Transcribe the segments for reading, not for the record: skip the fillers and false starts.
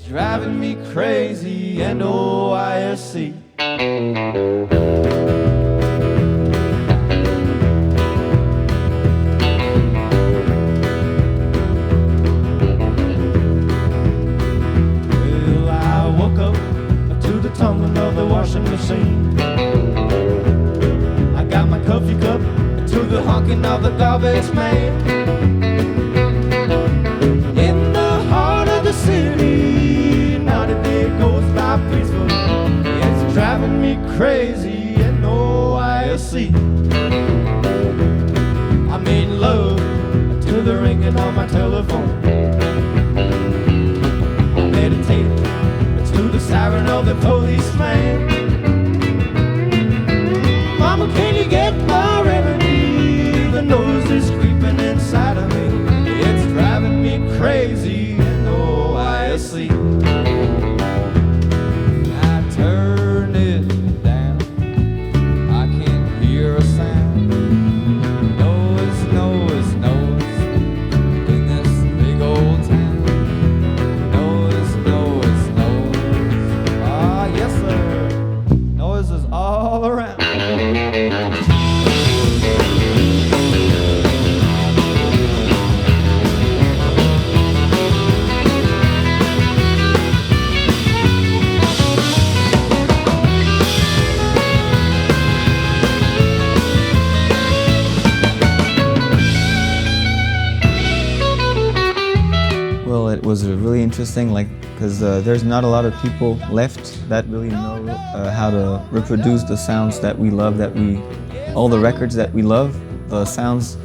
driving me crazy, N-O-I-S-C. Well, I woke up to the tumbling of the washing machine. I got my coffee cup to the honking of the garbage man. In the heart of the city, not a day goes by peaceful. It's driving me crazy, N-O-I-S-C. I made love to the ringing on my telephone. I meditated to the siren of the policeman. Mama, can you get my remedy? The noise is creeping inside of me. It's driving me crazy, N-O-I-S-C. I turned it down. I can't hear a sound. Noise, noise, noise in this big old town. Noise, noise, noise. Ah, yes, sir. Noise is all around. Well, it was really interesting, because there's not a lot of people left that really know how to reproduce the sounds that we love, all the records that we love, the sounds,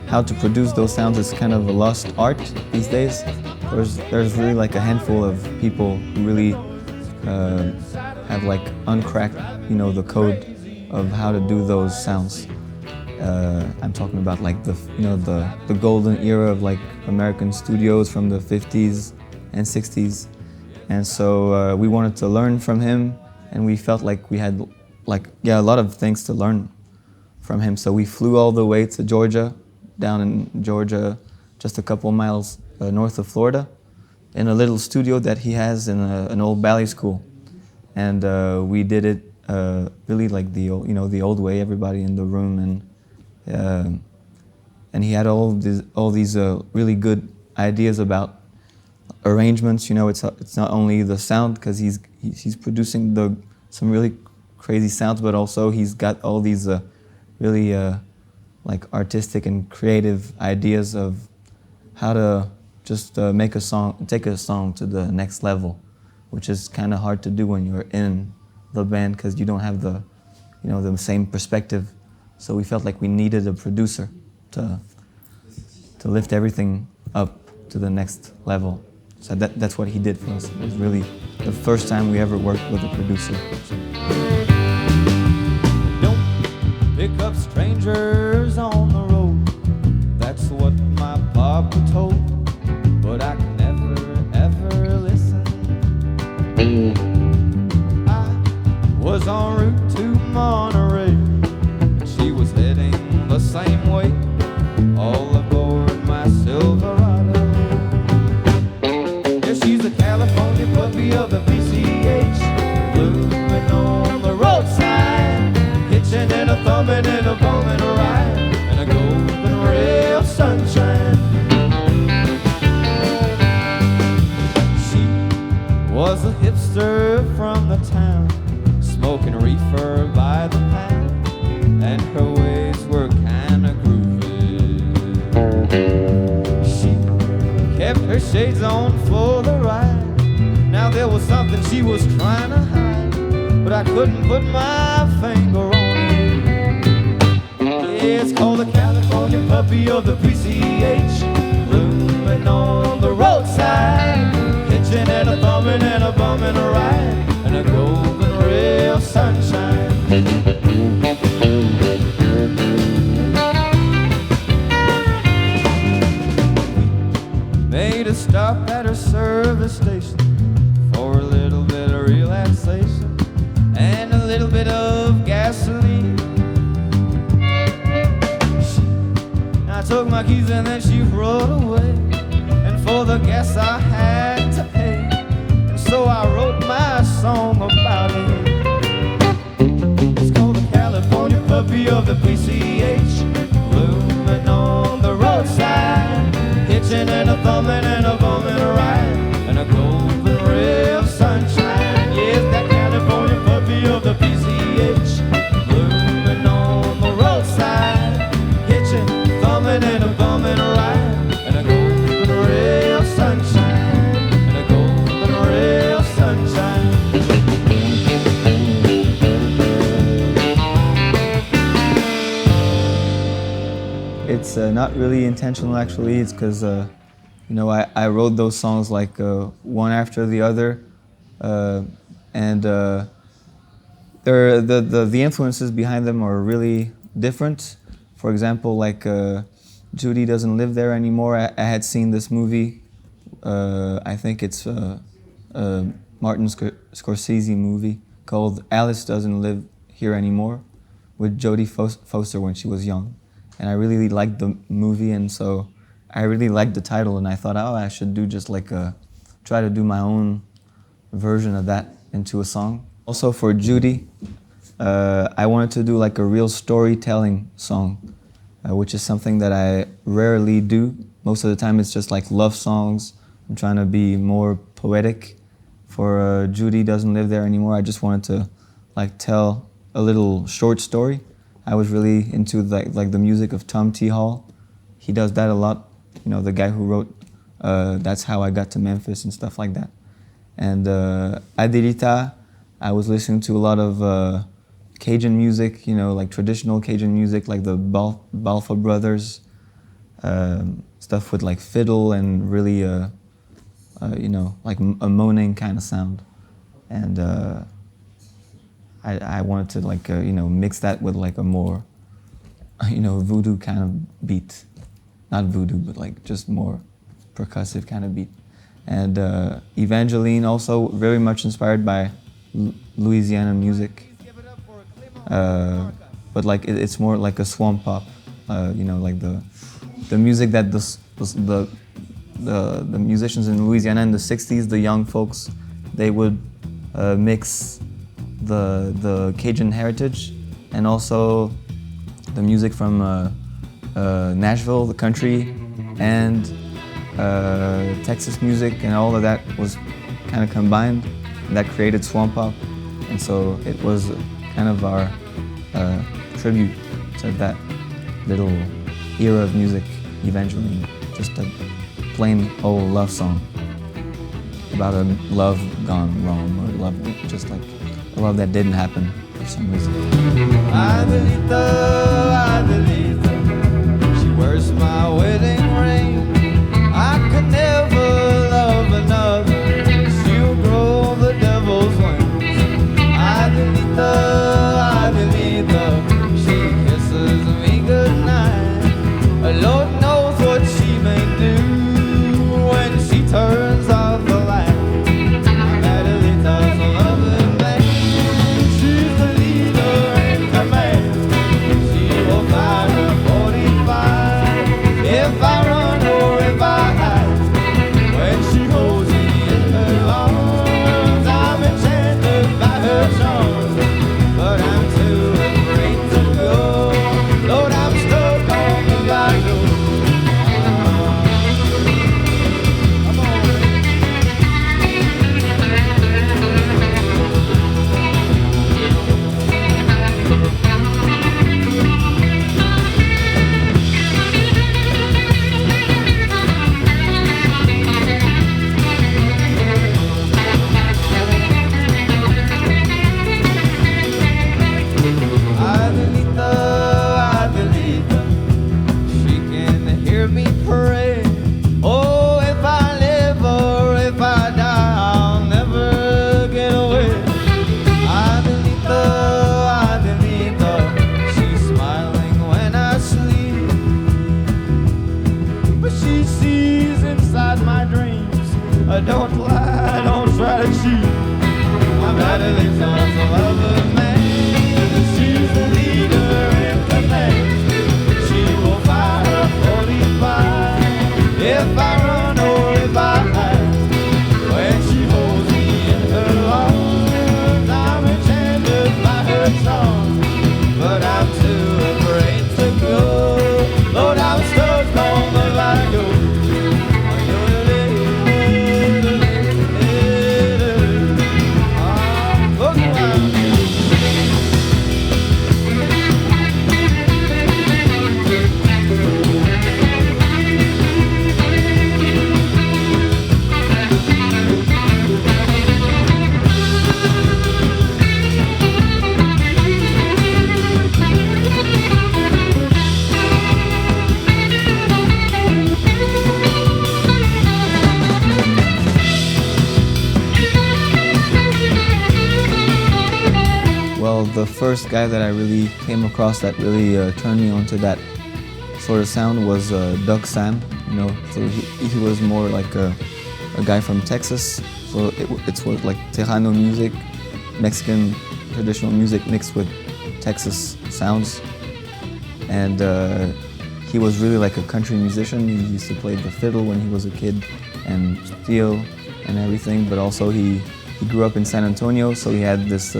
how to produce those sounds is kind of a lost art these days. There's really a handful of people who really have uncracked, the code of how to do those sounds. I'm talking about the golden era of American studios from the 50s and 60s, and so we wanted to learn from him, and we felt like we had a lot of things to learn from him. So we flew all the way to Georgia, down in Georgia, just a couple miles north of Florida, in a little studio that he has in an old ballet school, and we did it really the old way, everybody in the room, and he had all these really good ideas about arrangements. It's not only the sound, because he's producing some really crazy sounds, but also he's got all these really artistic and creative ideas of how to just make a song, take a song to the next level, which is kind of hard to do when you're in the band, because you don't have the same perspective. So we felt like we needed a producer to lift everything up to the next level. So that's what he did for us. It was really the first time we ever worked with a producer. Don't pick up strangers on the road. That's what my papa told. But I can never, ever listen. I was en route to Monterey. She was heading the same way, all aboard my Silverado. Yeah, she's a California puppy of the PCH, blooming on the roadside, hitching and a thumbing and a bumming a ride, and a golden ray of sunshine. She was a hipster from the town, smoking reefer by the pound, and her ways were kinda groovy. She kept her shades on for the ride. Now there was something she was trying to hide, but I couldn't put my finger on it. Yeah, it's called the California puppy of the PCH, blooming on the roadside, hitching and a thumbing and a bumming a ride, and a golden ray of sunshine. Made a stop at her service station for a little bit of relaxation and a little bit of gasoline. I took my keys and then she rode away, and for the gas I had to pay. And of the PCH, blooming on the roadside, hitching and a thumbing and a bumming a ride, and a golden ray of sunshine. Yes, that California puppy of the PCH, blooming on the roadside, hitching, thumbing and a bumming a ride, and a golden ray of sunshine, and a golden ray of sunshine. It's not really intentional actually. It's because you know, I wrote those songs like one after the other, and the influences behind them are really different. For example, like Judy Doesn't Live There Anymore. I had seen this movie. I think it's Martin Scorsese movie called Alice Doesn't Live Here Anymore, with Jodie Foster when she was young. And I really liked the movie, and so I really liked the title, and I thought, oh, I should do just like try to do my own version of that into a song. Also for Judy, I wanted to do like a real storytelling song, which is something that I rarely do. Most of the time it's just like love songs. I'm trying to be more poetic. For Judy Doesn't Live There Anymore, I just wanted to like tell a little short story. I was really into like the music of Tom T. Hall. He does that a lot. You know, the guy who wrote That's How I Got to Memphis and stuff like that. And Adelita, I was listening to a lot of Cajun music, you know, like traditional Cajun music, like the Balfa Brothers, stuff with like fiddle and really, you know, like a moaning kind of sound. And I wanted to like, you know, mix that with like a more, you know, voodoo kind of beat. Not voodoo, but like just more percussive kind of beat. And Evangeline, also very much inspired by Louisiana music. But like it's more like a swamp pop, you know, like the music that the musicians in Louisiana in the 60s, the young folks, they would mix the Cajun heritage and also the music from Nashville, the country, and Texas music, and all of that was kind of combined, and that created swamp pop. And so it was kind of our tribute to that little era of music, Evangeline. Just a plain old love song about a love gone wrong, or love just like a love that didn't happen for some reason. Adelita, Adelita, she wears my wedding ring. I could never love another, she'll grow the devil's wings. Adelita, Adelita, she kisses me goodnight. Lord knows what she may do when she turns off the light. Adelita's a loving man, she's the leader in command. She will fire her 45 if I run or if I hide. When she holds me in her arms, I'm enchanted by her charms. But I'm too afraid to go, Lord, I'm stuck on the back door. Adelita, Adelita, she can hear me pray. Oh, if I live or if I die, I'll never get away. Adelita, Adelita, she's smiling when I sleep, but she sees inside my dreams. Don't lie, don't try to cheat. I'm Adelita's a lover man. She's the leader in command. She will fire 45 if I run or if I hide. When she holds me in her arms, I'm enchanted by her charms. But I'm too the first guy that I really came across that really turned me onto that sort of sound was Doug Sam. You know, so he was more like a guy from Texas. So it's what like Tejano music, Mexican traditional music mixed with Texas sounds. And he was really like a country musician. He used to play the fiddle when he was a kid and steel and everything, but also he grew up in San Antonio, so he had this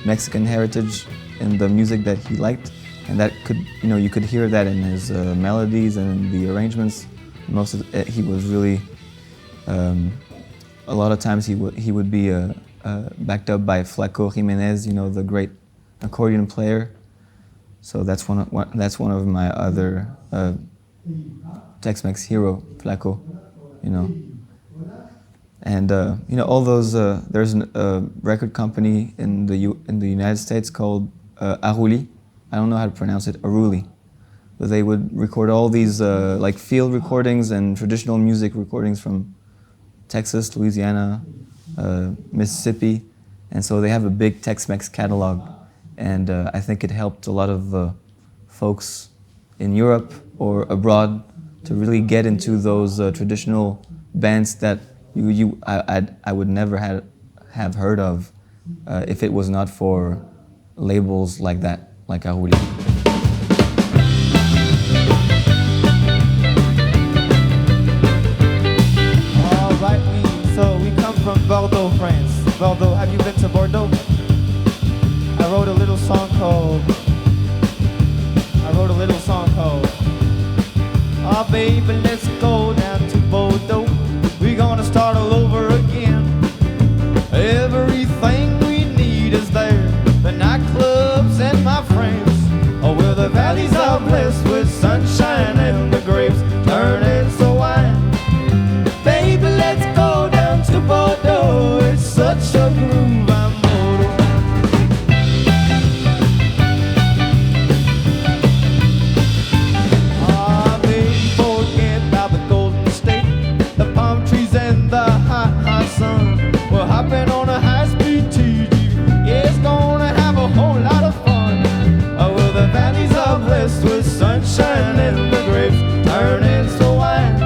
Mexican heritage in the music that he liked, and that could, you know, you could hear that in his melodies and in the arrangements. Most of it, he was really, a lot of times he would be backed up by Flaco Jimenez, you know, the great accordion player. So that's one of my other Tex-Mex hero, Flaco, you know. And you know, all those. There's a record company in the United States called Aruli. I don't know how to pronounce it, Aruli. But they would record all these like field recordings and traditional music recordings from Texas, Louisiana, Mississippi, and so they have a big Tex-Mex catalog. And I think it helped a lot of folks in Europe or abroad to really get into those traditional bands that I would never have heard of if it was not for labels like that, like Aruli. All right, we come from Bordeaux, France. Bordeaux, have you been to Bordeaux? I wrote a little song called "Oh baby, let's go down to Bordeaux. We're gonna start all over again. Everything we need is there. The nightclubs and my friends. Oh, well, the valleys are blessed with sunshine and the grapes turning so wine. Baby, let's go down to Bordeaux. It's such a groove, I'm Bordeaux. Ah, baby, forget about the Golden State, the palm trees and the hot sun. We're hopping on a high-speed TGV. Yeah, it's gonna have a whole lot of fun. Oh, well, the valleys are blessed with sunshine and the grapes turning so wine.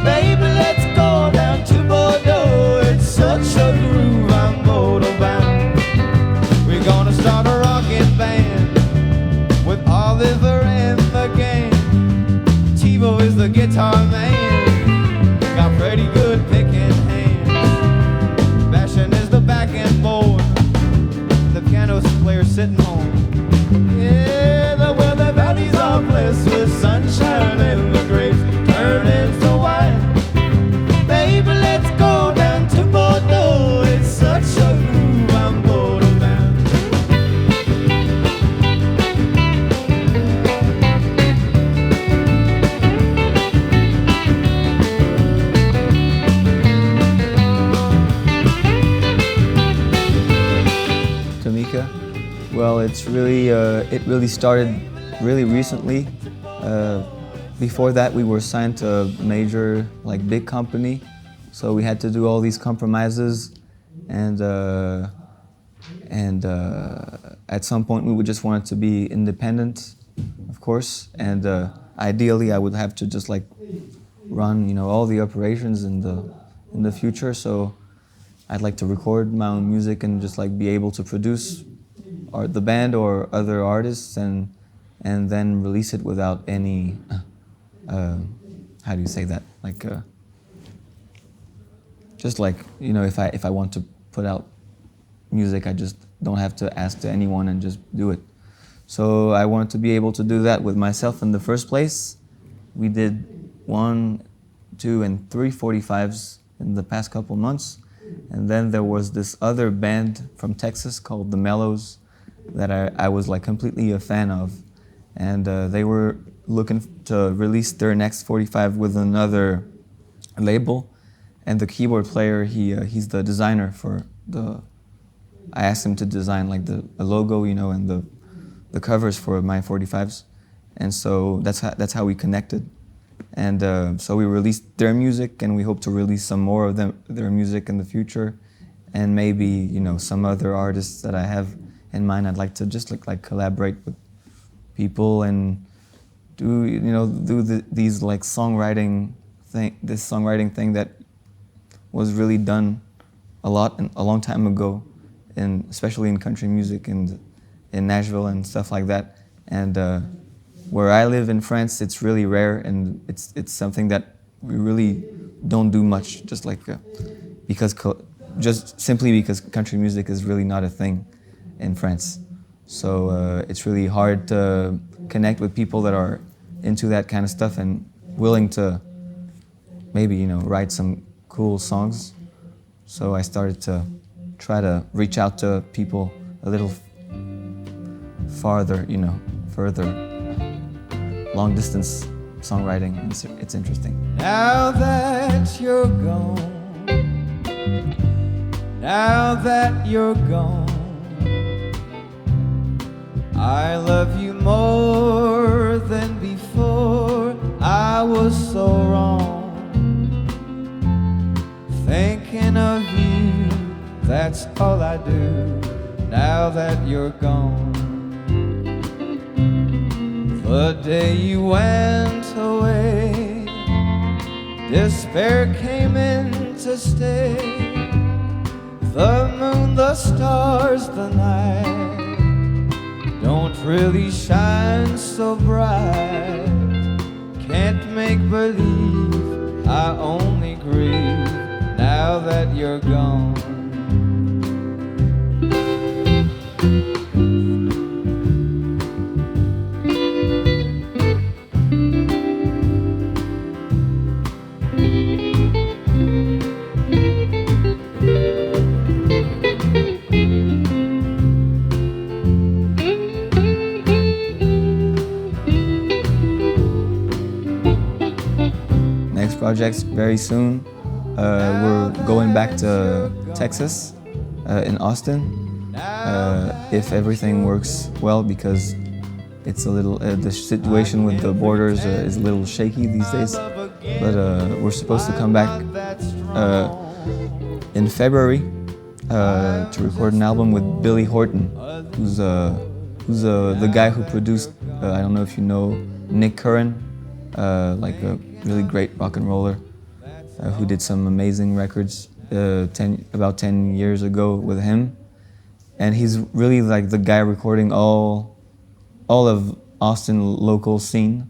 Baby, let's go down to Bordeaux. It's such a groove, I'm Bordeaux bound. We're gonna start a rockin' band with Oliver and the gang. THEO is the guitar man, got pretty good picking hands. Bashin' is the back end board, the piano player sitting home. Yeah, well, the valleys are blessed with sunshine and the grapes turning so wine. Baby, let's go down to Bordeaux. It's such a groove, I'm Bordeaux bound. Tamika? Well, it's really, it really started really recently. Before that, we were signed to a major, like, big company, so we had to do all these compromises, and at some point we would just want it to be independent, of course, and ideally I would have to just like run, you know, all the operations in the future. So I'd like to record my own music and just like be able to produce the band or other artists and then release it without any how do you say that, like just like, you know, if I want to put out music, I just don't have to ask to anyone and just do it. So I wanted to be able to do that with myself in the first place. We did 1, 2, and 3 45s in the past couple months, and then there was this other band from Texas called The Mellows that I was like completely a fan of, and they were looking to release their next 45 with another label, and the keyboard player, he's the designer for I asked him to design like the logo, you know, and the covers for my 45s, and so that's how we connected, and so we released their music, and we hope to release some more of their music in the future, and maybe, you know, some other artists that I have in mind. I'd like to just like collaborate with people and do these like songwriting thing that was really done a long time ago, and especially in country music and in Nashville and stuff like that. And where I live in France, it's really rare, and it's something that we really don't do much, just like just simply because country music is really not a thing in France. So it's really hard to connect with people that are into that kind of stuff and willing to maybe write some cool songs. So I started to try to reach out to people a little farther, further, long distance songwriting. It's interesting. Now that you're gone, now that you're gone, I love you more than before. I was so wrong, thinking of you, that's all I do. Now that you're gone, the day you went away, despair came in to stay. The moon, the stars, the night don't really shine so bright. Can't make believe, I only grieve now that you're gone. Projects very soon. We're going back to Texas, in Austin, if everything works well, because it's a little, the situation with the borders is a little shaky these days. But we're supposed to come back in February to record an album with Billy Horton, who's the guy who produced, I don't know if you know Nick Curran, like a really great rock and roller who did some amazing records about 10 years ago with him. And he's really like the guy recording all of Austin local scene.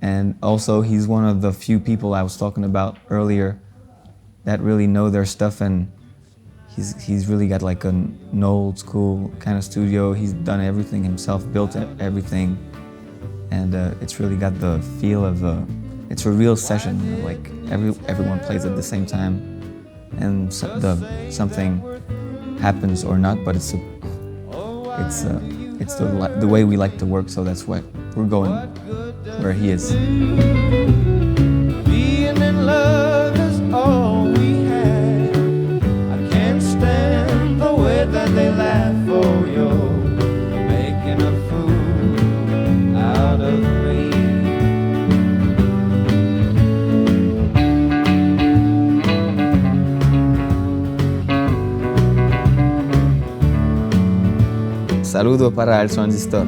And also he's one of the few people I was talking about earlier that really know their stuff, and he's really got like an old school kind of studio. He's done everything himself, built everything. And it's really got the feel of it's a real session, like everyone plays at the same time, and something happens or not, but it's the way we like to work, so that's why we're going where he is. Being in love is all we had. I can't stand the way that they laugh. Oh, you're making a fool out of me. Saludo para el Transistor.